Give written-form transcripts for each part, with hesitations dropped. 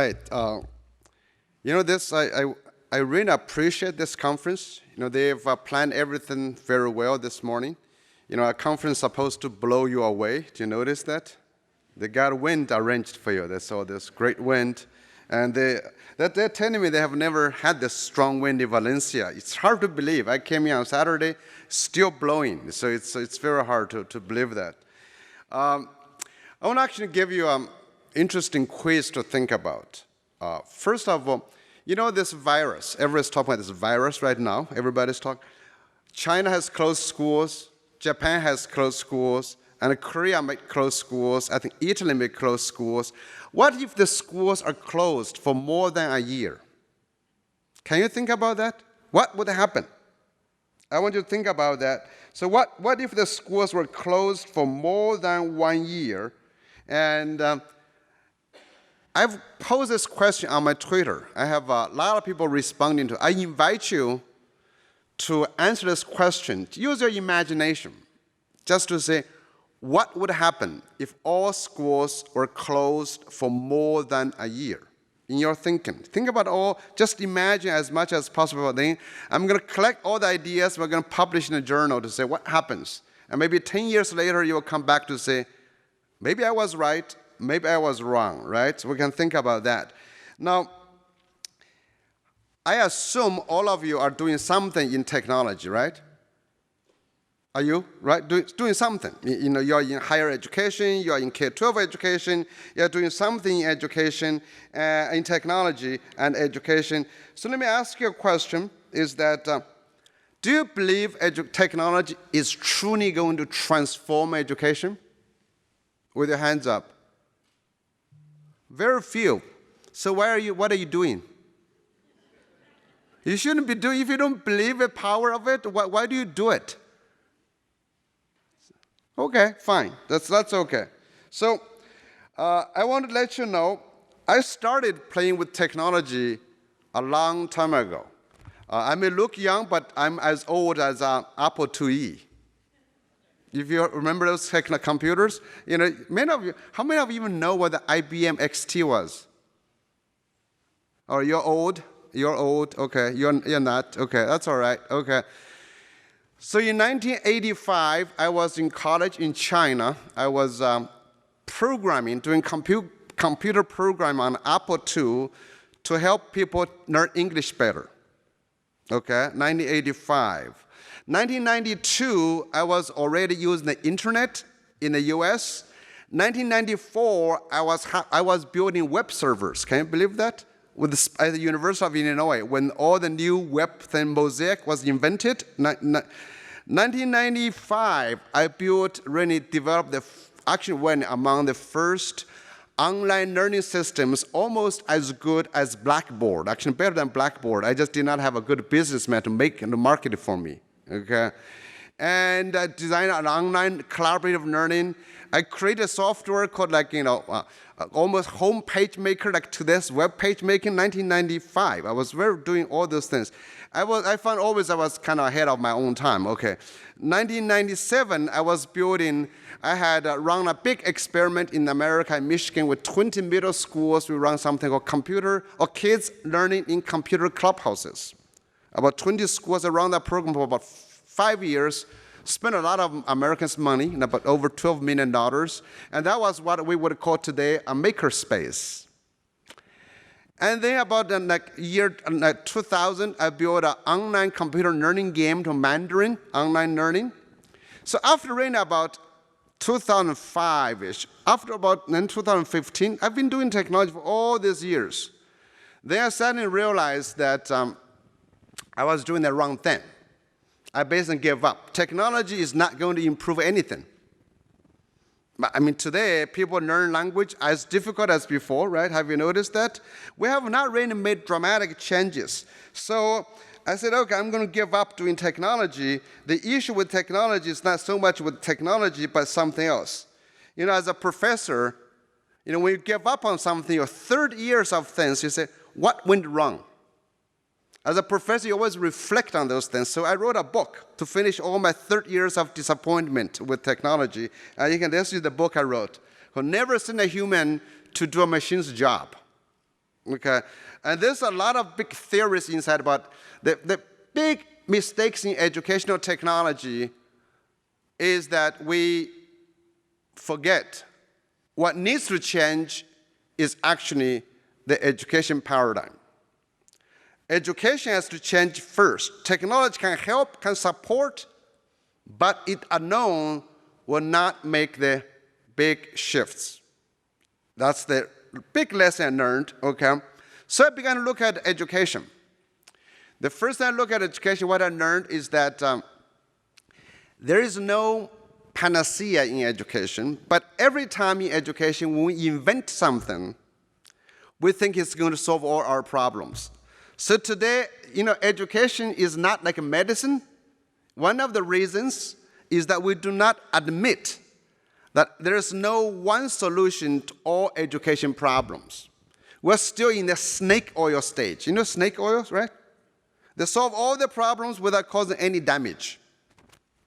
right. I really appreciate this conference. They've planned everything very well this morning. A conference supposed to blow you away. Do you notice that? They got wind arranged for you. They saw this great wind. And they're telling me they have never had this strong wind in Valencia. It's hard to believe. I came here on Saturday, still blowing. So it's very hard to believe that. I want to actually give you an interesting quiz to think about. First of all, this virus. Everybody's talking about this virus right now. Everybody's talking. China has closed schools. Japan has closed schools. And Korea might close schools. I think Italy may close schools. What if the schools are closed for more than a year? Can you think about that? What would happen? I want you to think about that. So what if the schools were closed for more than 1 year? And I've posed this question on my Twitter. I have a lot of people responding to it. I invite you to answer this question. Use your imagination just to say, what would happen if all schools were closed for more than a year? In your thinking. Think about all, just imagine as much as possible. Then I'm going to collect all the ideas. We're going to publish in a journal to say what happens. And maybe 10 years later, you will come back to say, maybe I was right, maybe I was wrong, right? So we can think about that. Now, I assume all of you are doing something in technology, right? Are you, right? Doing something. You're in higher education, you're in K-12 education, you're doing something in education, in technology and education. So let me ask you a question, is that, do you believe technology is truly going to transform education? With your hands up. Very few. So what are you doing? You shouldn't be doing, if you don't believe the power of it, why do you do it? Okay, fine. That's okay. So I want to let you know, I started playing with technology a long time ago. I may look young, but I'm as old as Apple IIe. If you remember those computers, many of you, how many of you even know what the IBM XT was? Oh, you're old? You're old, okay. You're not, okay, that's all right, okay. So in 1985, I was in college in China. I was programming, doing computer program on Apple II to help people learn English better. Okay, 1985. 1992, I was already using the internet in the US. 1994, I was building web servers. Can you believe that? At the University of Illinois, when all the new web thing, Mosaic was invented. 1995, I developed actually went among the first online learning systems almost as good as Blackboard, actually better than Blackboard. I just did not have a good businessman to make and market it for me, okay? And I designed an online collaborative learning. I created software called almost home page maker, like today's web page making, 1995. I was doing all those things. I found always I was kind of ahead of my own time, okay. 1997, I had run a big experiment in America, in Michigan, with 20 middle schools. We run something called kids learning in computer clubhouses. About 20 schools around that program for about 5 years. Spent a lot of Americans' money, about over $12 million. And that was what we would call today a makerspace. And then about the year 2000, I built an online computer learning game to Mandarin, online learning. So after running about 2005-ish, after about 2015, I've been doing technology for all these years. Then I suddenly realized that I was doing the wrong thing. I basically gave up. Technology is not going to improve anything. I mean, today, people learn language as difficult as before, right? Have you noticed that? We have not really made dramatic changes. So I said, okay, I'm going to give up doing technology. The issue with technology is not so much with technology, but something else. As a professor, when you give up on something, your third years of things, you say, what went wrong? As a professor, you always reflect on those things. So I wrote a book to finish all my 30 years of disappointment with technology. This is the book I wrote. Never send a human to do a machine's job. Okay, and there's a lot of big theories inside about the big mistakes in educational technology is that we forget what needs to change is actually the education paradigm. Education has to change first. Technology can help, can support, but it alone will not make the big shifts. That's the big lesson I learned, okay? So I began to look at education. The first time I look at education, what I learned is that there is no panacea in education, but every time in education, when we invent something, we think it's going to solve all our problems. So today, education is not like a medicine. One of the reasons is that we do not admit that there is no one solution to all education problems. We're still in the snake oil stage. You know snake oils, right? They solve all the problems without causing any damage.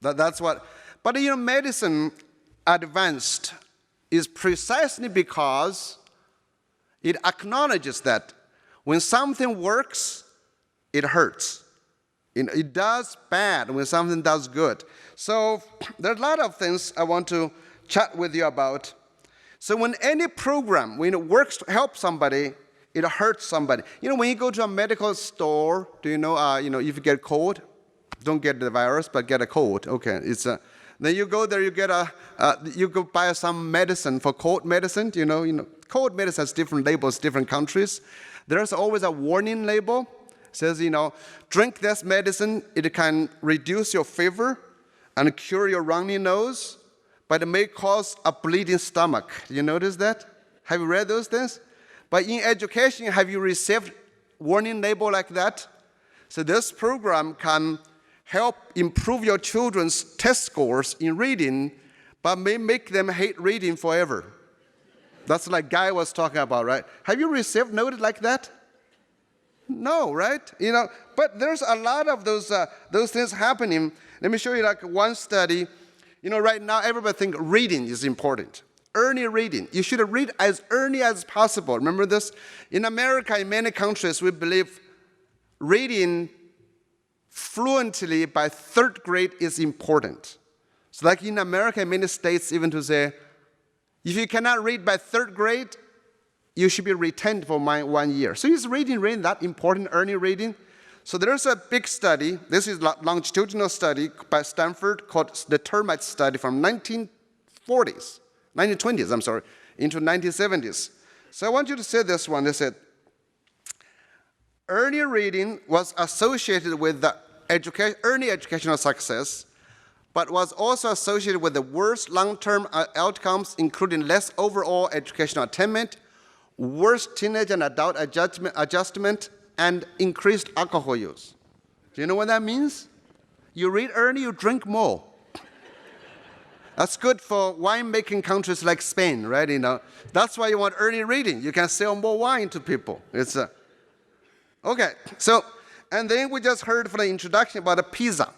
That's what. But medicine advanced is precisely because it acknowledges that when something works, it hurts. It does bad when something does good. So there are a lot of things I want to chat with you about. So when any program, when it works to help somebody, it hurts somebody. When you go to a medical store, do you know, if you get a cold, don't get the virus, but get a cold. Okay, then you go there, you go buy some medicine for cold medicine. Cold medicine has different labels, different countries. There's always a warning label. It says, drink this medicine. It can reduce your fever and cure your runny nose, but it may cause a bleeding stomach. You notice that? Have you read those things? But in education, have you received warning label like that? So this program can help improve your children's test scores in reading, but may make them hate reading forever. That's like Guy was talking about, right? Have you received notes like that? No, right? But there's a lot of those things happening. Let me show you one study. Right now everybody thinks reading is important. Early reading. You should read as early as possible. Remember this? In America, in many countries, we believe reading fluently by 3rd grade is important. So like in America, in many states, even to say, if you cannot read by 3rd grade, you should be retained for 1 year. So is reading really that important, early reading? So there's a big study. This is a longitudinal study by Stanford called the Termite Study from 1920s, into 1970s. So I want you to say this one. They said, early reading was associated with the early educational success, but was also associated with the worst long-term outcomes, including less overall educational attainment, worse teenage and adult adjustment, and increased alcohol use. Do you know what that means? You read early, you drink more. That's good for wine-making countries like Spain, right? That's why you want early reading. You can sell more wine to people. Okay, so, and then we just heard from the introduction about the pizza.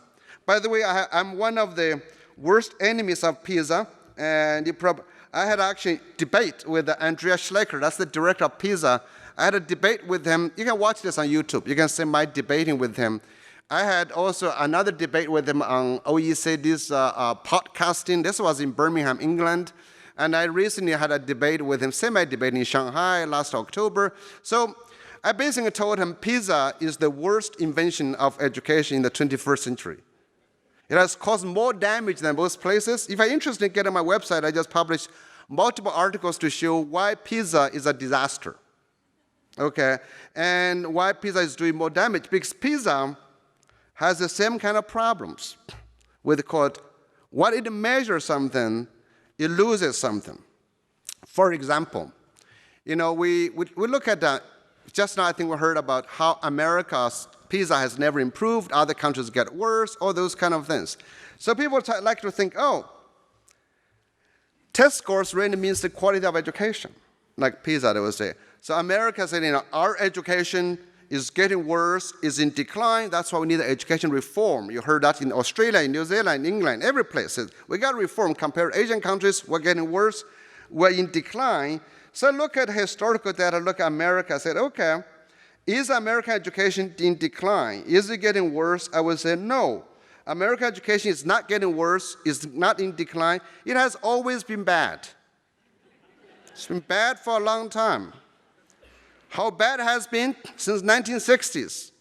By the way, I'm one of the worst enemies of pizza, and I had actually debate with Andrea Schleicher, that's the director of pizza. I had a debate with him. You can watch this on YouTube. You can see my debating with him. I had also another debate with him on OECD's podcasting. This was in Birmingham, England. And I recently had a debate with him, semi-debate in Shanghai last October. So I basically told him pizza is the worst invention of education in the 21st century. It has caused more damage than most places. If you're interested, get on my website. I just published multiple articles to show why pizza is a disaster. Okay, and why pizza is doing more damage. Because pizza has the same kind of problems with what it measures something, it loses something. For example, we look at that. Just now I think we heard about how America's pizza has never improved, other countries get worse, all those kind of things. So people like to think, test scores really means the quality of education, like pizza, they would say. So America said, our education is getting worse, is in decline, that's why we need education reform. You heard that in Australia, in New Zealand, in England, every place. We got reform. Compared to Asian countries, we're getting worse, we're in decline. So I look at historical data, look at America, I said, okay, is American education in decline? Is it getting worse? I would say no. American education is not getting worse, it's not in decline. It has always been bad. It's been bad for a long time. How bad it has been? Since 1960s.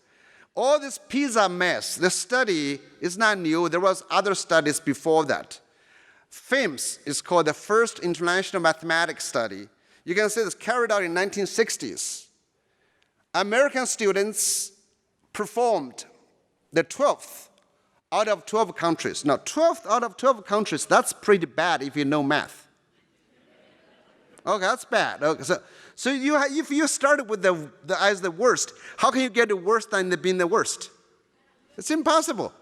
All this PISA mess, the study is not new. There was other studies before that. FIMS is called the First International Mathematics Study. You can see this carried out in 1960s. American students performed the 12th out of 12 countries. Now, 12th out of 12 countries, that's pretty bad if you know math. Okay, that's bad. Okay, so if you started with as the worst, how can you get the worst than being the worst? It's impossible.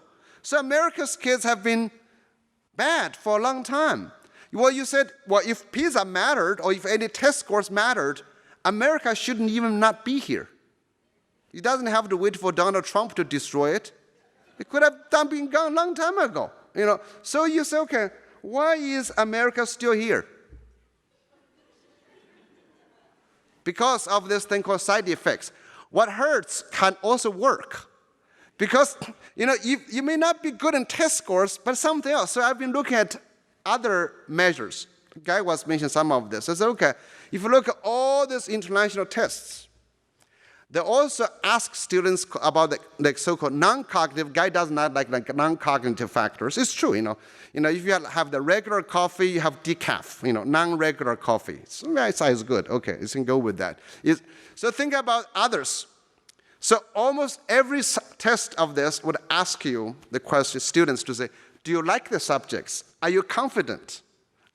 So America's kids have been bad for a long time. Well, you said, well, if PISA mattered or if any test scores mattered, America shouldn't even not be here. It doesn't have to wait for Donald Trump to destroy it. It could have been gone a long time ago. So you say, okay, why is America still here? Because of this thing called side effects. What hurts can also work. Because you may not be good in test scores, but something else. So I've been looking at other measures. Guy was mentioning some of this. I said, okay, if you look at all these international tests, they also ask students about the so-called non-cognitive. Guy does not like non-cognitive factors. It's true, if you have the regular coffee, you have decaf, non-regular coffee. So that is good. Okay, you can go with that. So think about others. So almost every test of this would ask you the question, students to say, do you like the subjects? Are you confident?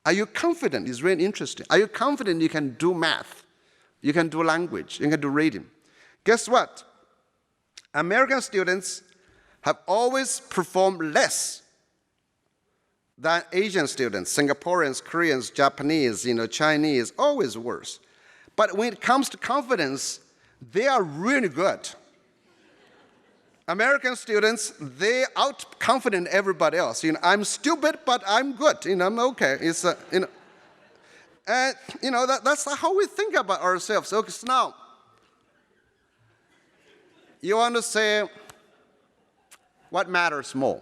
Are you confident? It's really interesting. Are you confident you can do math? You can do language, you can do reading. Guess what? American students have always performed less than Asian students, Singaporeans, Koreans, Japanese, Chinese, always worse. But when it comes to confidence, they are really good. American students, they out-confident everybody else. I'm stupid, but I'm good. I'm okay. It's and that's how we think about ourselves. Okay, so now you want to say what matters more.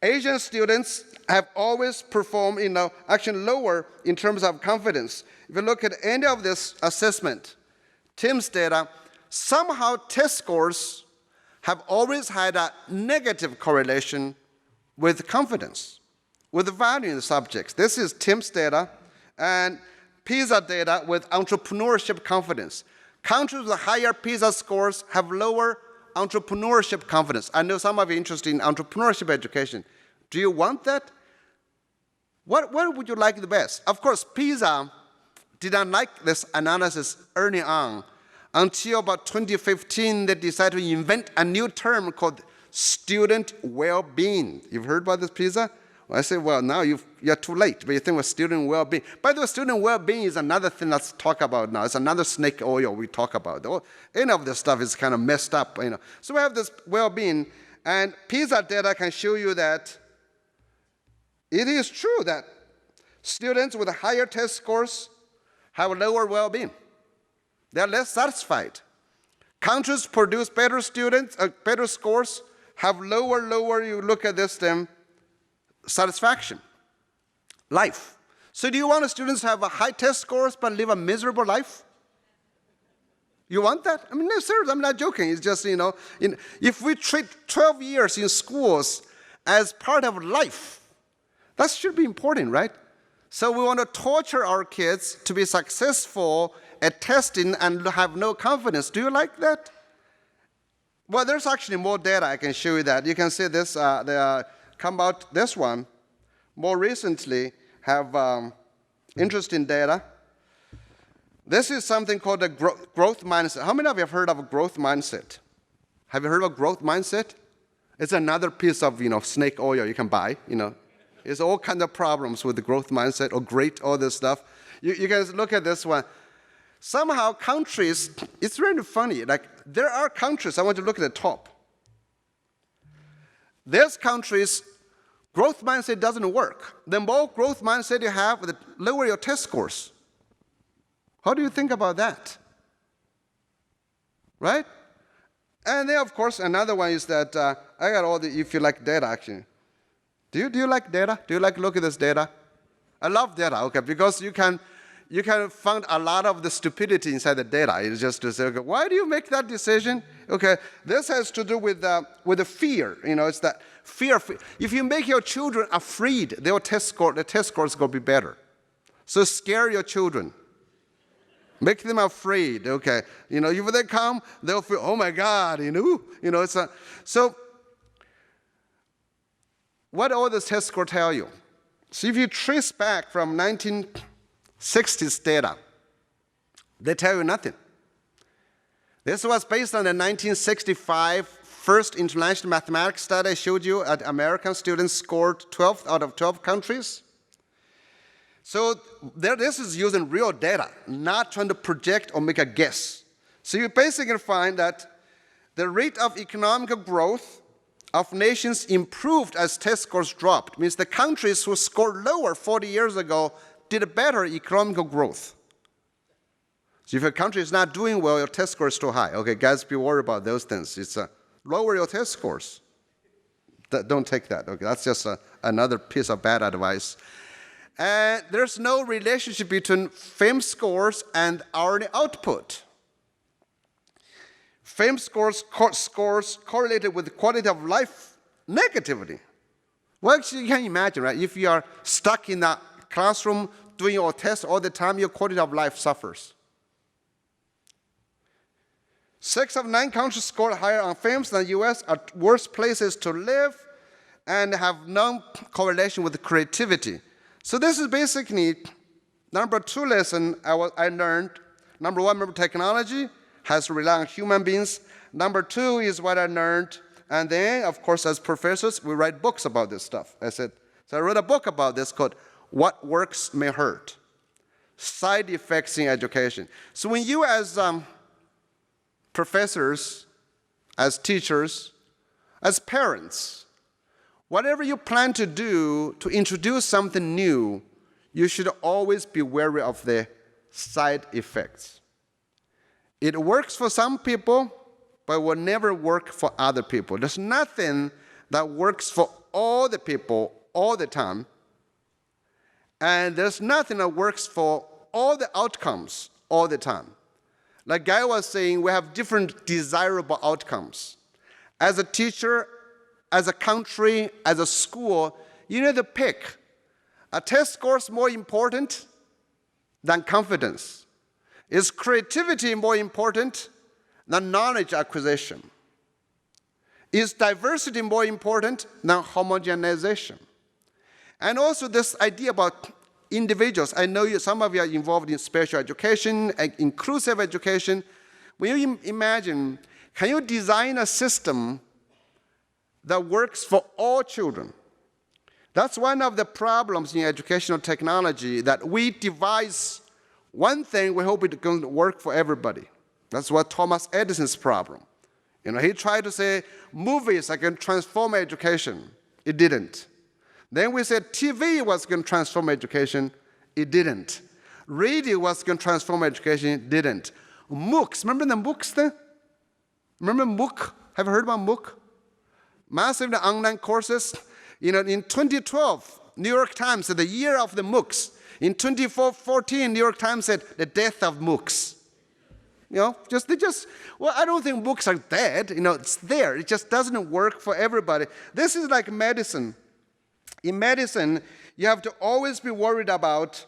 Asian students have always performed, actually lower in terms of confidence. If you look at any of this assessment, TIMSS data, somehow test scores have always had a negative correlation with confidence, with the value in the subjects. This is TIMSS data and PISA data with entrepreneurship confidence. Countries with higher PISA scores have lower entrepreneurship confidence. I know some of you are interested in entrepreneurship education. Do you want that? What would you like the best? Of course, PISA did not like this analysis early on. Until about 2015, they decided to invent a new term called student well-being. You've heard about this PISA? Well, I say, well, now you're too late, but you think with student well-being. By the way, student well-being is another thing let's talk about now. It's another snake oil we talk about. Any of this stuff is kind of messed up. So we have this well-being, and PISA data can show you that it is true that students with higher test scores have lower well-being. They're less satisfied. Countries produce better students, better scores, have lower, you look at this, satisfaction, life. So do you want students to have a high test scores but live a miserable life? You want that? I mean, no, seriously, I'm not joking. It's just, if we treat 12 years in schools as part of life, that should be important, right? So we want to torture our kids to be successful at testing and have no confidence. Do you like that? Well, there's actually more data. I can show you that. You can see this, come out this one. More recently, have interesting data. This is something called a growth mindset. How many of you have heard of a growth mindset? Have you heard of growth mindset? It's another piece of snake oil you can buy. There's all kinds of problems with the growth mindset or all this stuff. You guys look at this one. Somehow countries, it's really funny. Like there are countries, I want to look at the top. There's countries, growth mindset doesn't work. The more growth mindset you have, the lower your test scores. How do you think about that? Right? And then, of course, another one is that I got all the, if you like data, actually. Do you like data? Do you like look at this data? I love data, okay, because you can find a lot of the stupidity inside the data. It's just to say, okay, why do you make that decision? Okay, this has to do with the fear. It's that fear. If you make your children afraid, the test scores going to be better. So scare your children. Make them afraid, okay. If they come, they'll feel, oh my God, so what all this test score tell you? So if you trace back from 1960s data, they tell you nothing. This was based on the 1965 first international mathematics study I showed you. American students scored 12th out of 12 countries. So this is using real data, not trying to project or make a guess. So you basically find that the rate of economic growth of nations improved as test scores dropped. Means the countries who scored lower 40 years ago did better economic growth. So if a country is not doing well, your test score is too high. Okay, guys, be worried about those things. It's lower your test scores. Don't take that. Okay, that's just another piece of bad advice. And there's no relationship between FAME scores and R&D output. FAME scores correlated with quality of life negatively. Well, actually, you can imagine, right? If you are stuck in a classroom doing your tests all the time, your quality of life suffers. 6 of 9 countries scored higher on FAMEs than the US are worse places to live and have no correlation with creativity. So this is basically number 2 lesson I learned. Number 1, remember technology has to rely on human beings. Number 2 is what I learned. And then, of course, as professors, we write books about this stuff. So I wrote a book about this called What Works May Hurt, Side Effects in Education. So when you as professors, as teachers, as parents, whatever you plan to do to introduce something new, you should always be wary of the side effects. It works for some people, but it will never work for other people. There's nothing that works for all the people all the time, and there's nothing that works for all the outcomes all the time. Like Guy was saying, we have different desirable outcomes. As a teacher, as a country, as a school, you need to pick. A test score is more important than confidence. Is creativity more important than knowledge acquisition? Is diversity more important than homogenization? And also this idea about individuals. I know some of you are involved in special education, inclusive education. When you imagine, can you design a system that works for all children? That's one of the problems in educational technology, that we devise one thing, we hope it's going to work for everybody. That's what Thomas Edison's problem. He tried to say, movies are going to transform education. It didn't. Then we said TV was going to transform education. It didn't. Radio was going to transform education. It didn't. MOOCs, remember the MOOCs thing? Remember MOOC? Have you heard about MOOC? Massive online courses. In 2012, New York Times said the year of the MOOCs. In 2014, New York Times said the death of MOOCs. Well, I don't think MOOCs are dead. It's there. It just doesn't work for everybody. This is like medicine. In medicine, you have to always be worried about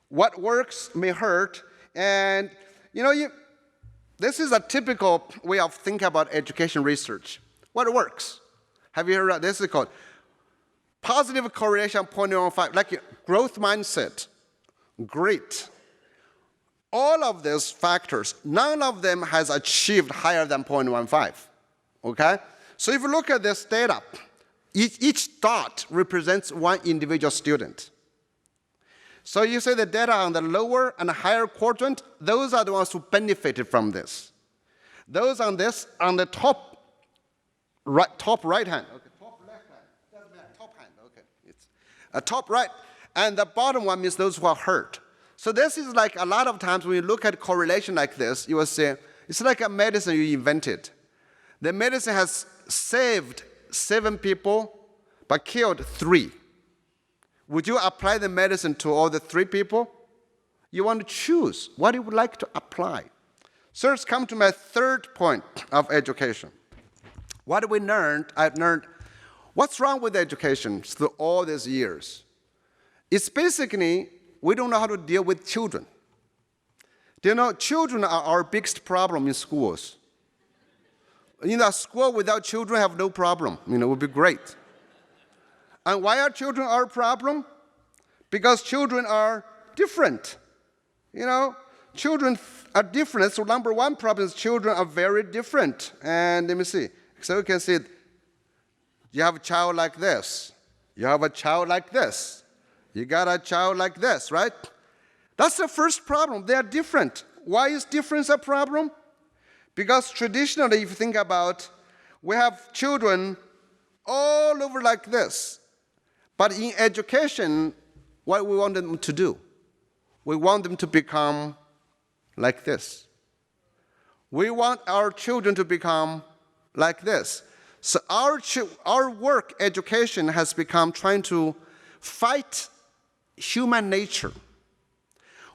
what works may hurt. And, this is a typical way of thinking about education research. What works? Have you heard of this? Is called positive correlation 0.15, like growth mindset. Great. All of these factors, none of them has achieved higher than 0.15. Okay? So if you look at this data, each dot represents one individual student. So you say the data on the lower and higher quadrant, those are the ones who benefited from this. Those on the top right hand, okay, top left hand, doesn't matter, top hand, okay, it's top right, and the bottom one means those who are hurt. So this is like a lot of times when you look at correlation like this, you will say, it's like a medicine you invented. The medicine has saved 7 people, but killed 3. Would you apply the medicine to all the 3 people? You want to choose what you would like to apply. So let's come to my third point of education. What I've learned, what's wrong with education through all these years? It's basically, we don't know how to deal with children. Do you know, children are our biggest problem in schools. In a school without children, have no problem. It would be great. And why are children our problem? Because children are different. Children are different. So number one problem is children are very different. And let me see. So you can see, you have a child like this. You have a child like this. You got a child like this, right? That's the first problem. They are different. Why is difference a problem? Because traditionally, if you think about, we have children all over like this. But in education, what we want them to do? We want them to become like this. We want our children to become like this. So our work, education, has become trying to fight human nature.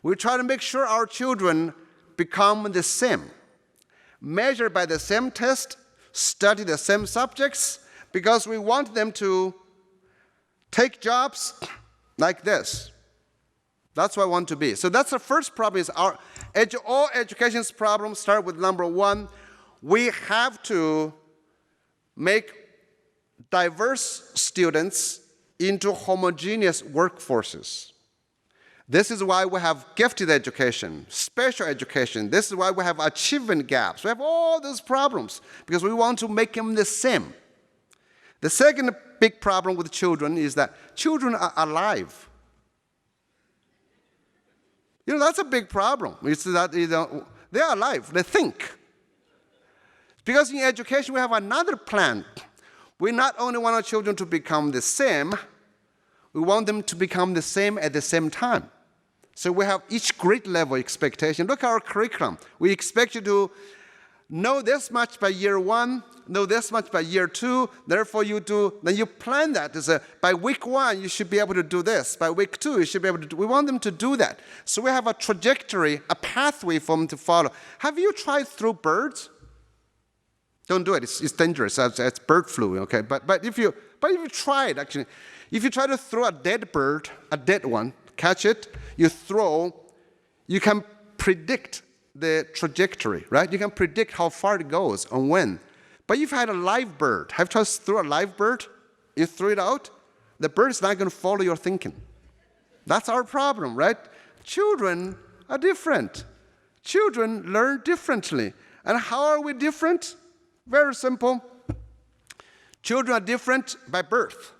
We try to make sure our children become the same, measure by the same test, study the same subjects, because we want them to take jobs like this. That's what I want to be. So that's the first problem. Is all education's problems start with number one. We have to make diverse students into homogeneous workforces. This is why we have gifted education, special education. This is why we have achievement gaps. We have all those problems because we want to make them the same. The second big problem with children is that children are alive. That's a big problem. It's that they're alive, they think. Because in education we have another plan. We not only want our children to become the same, we want them to become the same at the same time. So we have each grade level expectation. Look at our curriculum. We expect you to know this much by year 1, know this much by year 2, therefore then you plan that. By week 1, you should be able to do this. By week 2, you should be able to do. We want them to do that. So we have a trajectory, a pathway for them to follow. Have you tried through birds? Don't do it. It's dangerous. It's bird flu. Okay, but if you try it, actually, if you try to throw a dead bird, a dead one, catch it, you can predict the trajectory, right? You can predict how far it goes and when. But if you had a live bird, have you tried to throw a live bird? You throw it out, the bird is not going to follow your thinking. That's our problem, right? Children are different. Children learn differently. And how are we different? Very simple. Children are different by birth.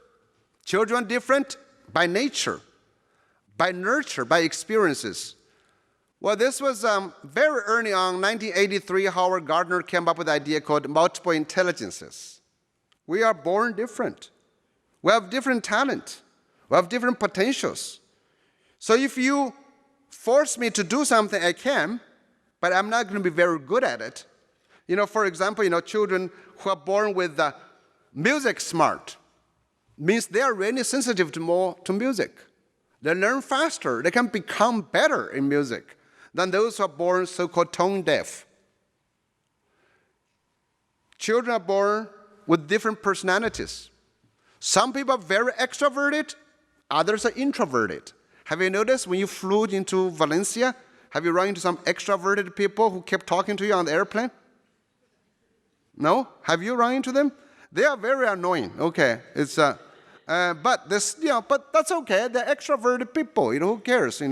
Children are different by nature, by nurture, by experiences. Well, this was very early on, 1983, Howard Gardner came up with the idea called multiple intelligences. We are born different. We have different talent. We have different potentials. So if you force me to do something, I can, but I'm not going to be very good at it. For example, children who are born with music smart means they are really sensitive to music. They learn faster. They can become better in music than those who are born so-called tone deaf. Children are born with different personalities. Some people are very extroverted, others are introverted. Have you noticed when you flew into Valencia, have you run into some extroverted people who kept talking to you on the airplane? No? Have you run into them? They are very annoying. Okay, but that's okay. They're extroverted people. Who cares?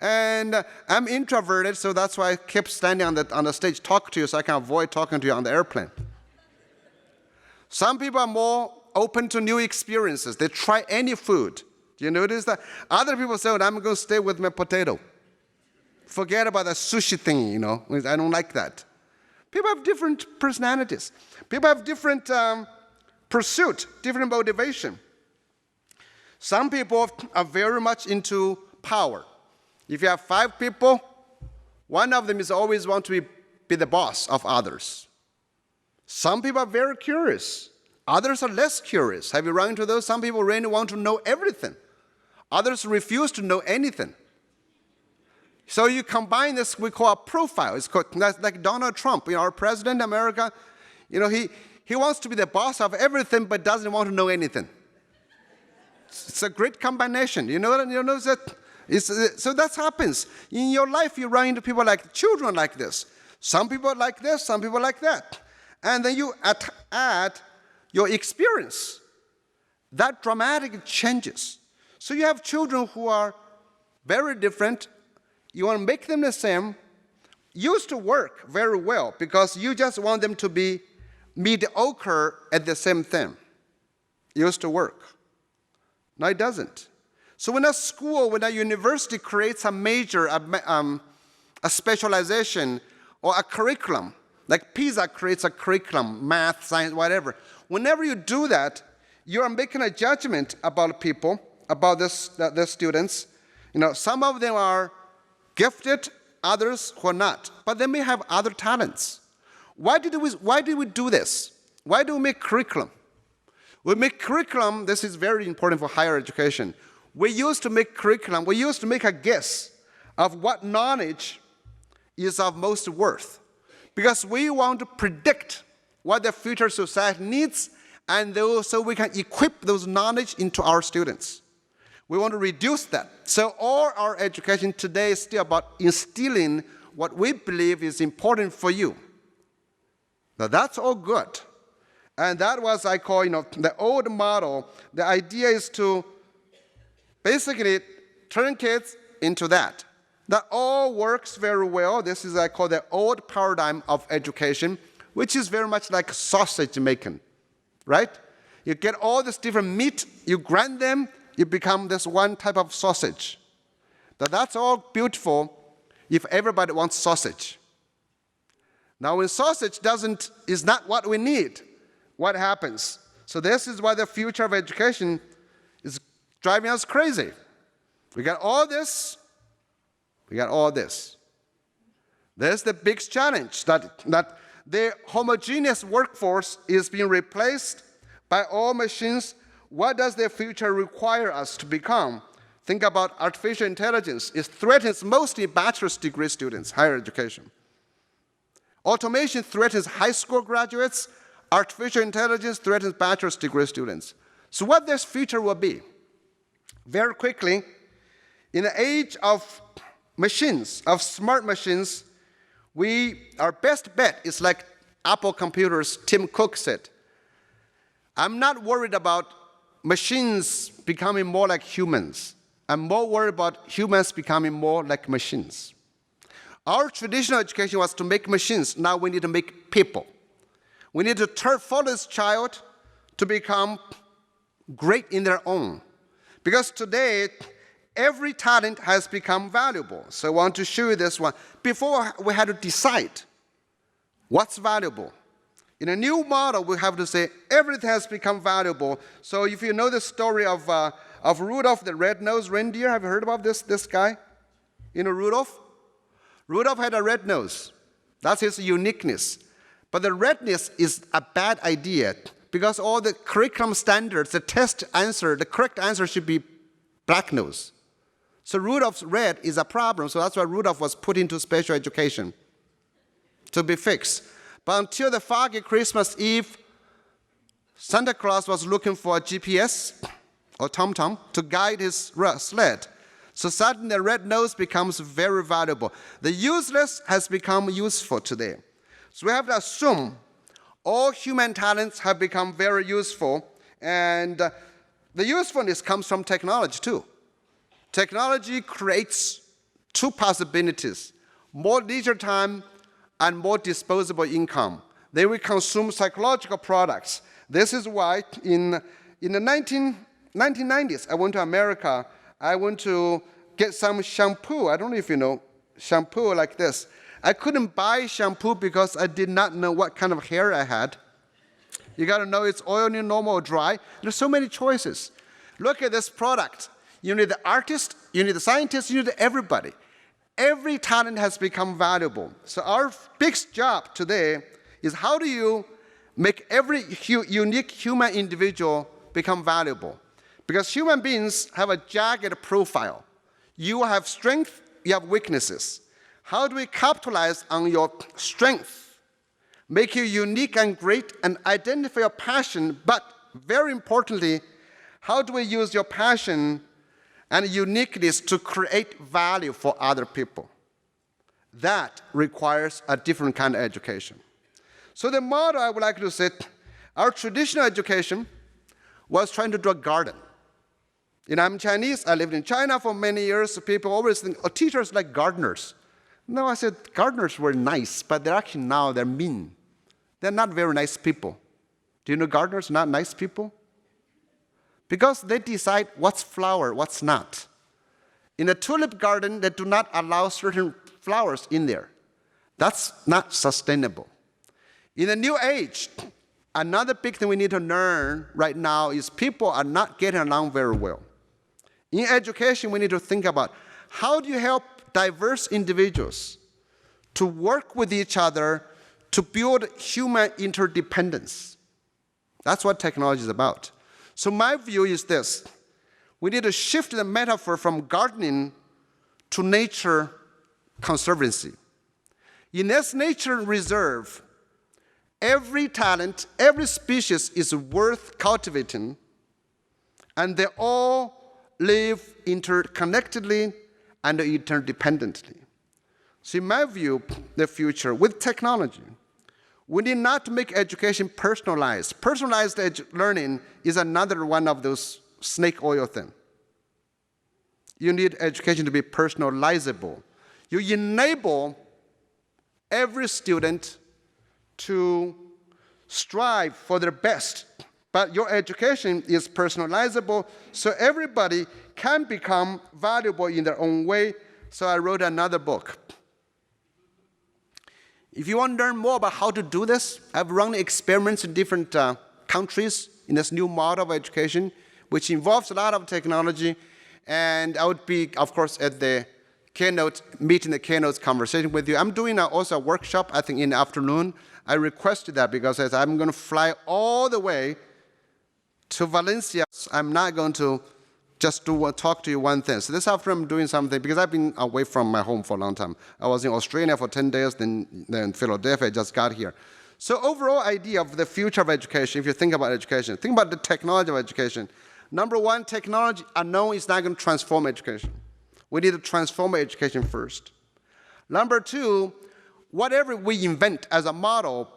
And I'm introverted, so that's why I kept standing on the stage, talk to you, so I can avoid talking to you on the airplane. Some people are more open to new experiences. They try any food. Do you notice that? Other people say, I'm going to stay with my potato. Forget about the sushi thing, I don't like that. People have different personalities. People have different pursuit, different motivation. Some people are very much into power. If you have 5 people, one of them is always want to be the boss of others. Some people are very curious. Others are less curious. Have you run into those? Some people really want to know everything. Others refuse to know anything. So you combine this, we call a profile. It's called, that's like Donald Trump, our president of America. He wants to be the boss of everything, but doesn't want to know anything. It's a great combination. You know that? So that happens. In your life, you run into people like children like this. Some people like this, some people like that. And then you add your experience. That dramatically changes. So you have children who are very different. You want to make them the same. Used to work very well because you just want them to be mediocre at the same thing. Used to work. No, it doesn't. So when a school, when a university creates a major, a specialization or a curriculum, like PISA creates a curriculum, math, science, whatever. Whenever you do that, you are making a judgment about people, about the students. Some of them are gifted, others who are not. But they may have other talents. Why did we do this? Why do we make curriculum? We make curriculum, this is very important for higher education. We used to make curriculum, we used to make a guess of what knowledge is of most worth. Because we want to predict what the future society needs, and so we can equip those knowledge into our students. We want to reduce that. So all our education today is still about instilling what we believe is important for you. Now that's all good. And that was, I call, the old model. The idea is to basically turn kids into that. That all works very well. This is, I call, the old paradigm of education, which is very much like sausage making, right? You get all this different meat, you grind them, you become this one type of sausage. Now that's all beautiful if everybody wants sausage. Now when sausage is not what we need, what happens? So this is why the future of education is driving us crazy. We got all this, we got all this. There's the big challenge that the homogeneous workforce is being replaced by all machines. What does the future require us to become? Think about artificial intelligence. It threatens mostly bachelor's degree students, higher education. Automation threatens high school graduates. Artificial intelligence threatens bachelor's degree students. So what this future will be? Very quickly, in the age of machines, of smart machines, our best bet is like Apple computers, Tim Cook said. I'm not worried about machines becoming more like humans. I'm more worried about humans becoming more like machines. Our traditional education was to make machines. Now we need to make people. We need to follow this child to become great in their own. Because today, every talent has become valuable. So I want to show you this one. Before, we had to decide what's valuable. In a new model, we have to say everything has become valuable. So if you know the story of Rudolph the red-nosed reindeer, have you heard about this guy? Rudolph? Rudolph had a red nose. That's his uniqueness. But the redness is a bad idea because all the curriculum standards, the test answer, the correct answer should be black nose. So Rudolph's red is a problem, so that's why Rudolph was put into special education to be fixed. But until the foggy Christmas Eve, Santa Claus was looking for a GPS or TomTom to guide his sled. So suddenly the red nose becomes very valuable. The useless has become useful today. So we have to assume all human talents have become very useful, and the usefulness comes from technology too. Technology creates two possibilities: more leisure time and more disposable income. They will consume psychological products. This is why in the 1990s, I went to America. I went to get some shampoo. I don't know if you know shampoo like this. I couldn't buy shampoo because I did not know what kind of hair I had. You got to know it's oily, normal, or dry. There's so many choices. Look at this product. You need the artist, you need the scientist, you need everybody. Every talent has become valuable. So our biggest job today is how do you make every unique human individual become valuable? Because human beings have a jagged profile. You have strength, you have weaknesses. How do we capitalize on your strength, make you unique and great, and identify your passion, but very importantly, how do we use your passion and uniqueness to create value for other people? That requires a different kind of education. So the model I would like to say, our traditional education was trying to do a garden. You know, I'm Chinese, I lived in China for many years, so people always think, oh, teachers like gardeners. No, I said, gardeners were nice, but they're mean. They're not very nice people. Do you know gardeners are not nice people? Because they decide what's flower, what's not. In a tulip garden, they do not allow certain flowers in there. That's not sustainable. In the new age, another big thing we need to learn right now is people are not getting along very well. In education, we need to think about how do you help diverse individuals to work with each other to build human interdependence. That's what technology is about. So my view is this. We need to shift the metaphor from gardening to nature conservancy. In this nature reserve, every talent, every species is worth cultivating, and they all live interconnectedly and interdependently. So in my view, the future, with technology, we need not to make education personalized. Personalized learning is another one of those snake oil things. You need education to be personalizable. You enable every student to strive for their best, but your education is personalizable, so everybody can become valuable in their own way. So I wrote another book. If you want to learn more about how to do this, I've run experiments in different countries in this new model of education, which involves a lot of technology. And I would be, of course, at the Keynote, meeting the Keynote conversation with you. I'm doing also a workshop, I think, in the afternoon. I requested that because I said, I'm going to fly all the way to Valencia. I'm not going to just talk to you one thing. So this afternoon I'm doing something, because I've been away from my home for a long time. I was in Australia for 10 days, then Philadelphia, I just got here. So overall idea of the future of education, if you think about education, think about the technology of education. Number one, technology alone is not going to transform education. We need to transform education first. Number two, whatever we invent as a model,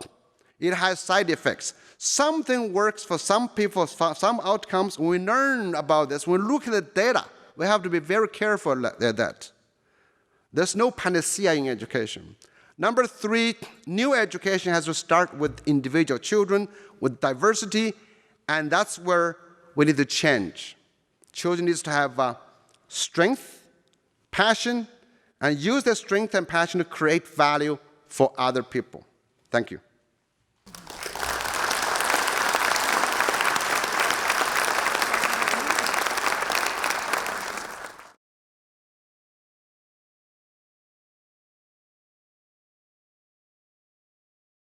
it has side effects. Something works for some people, for some outcomes. When we learn about this, when we look at the data, we have to be very careful at that. There's no panacea in education. Number three, new education has to start with individual children, with diversity, and that's where we need to change. Children need to have strength, passion, and use their strength and passion to create value for other people. Thank you.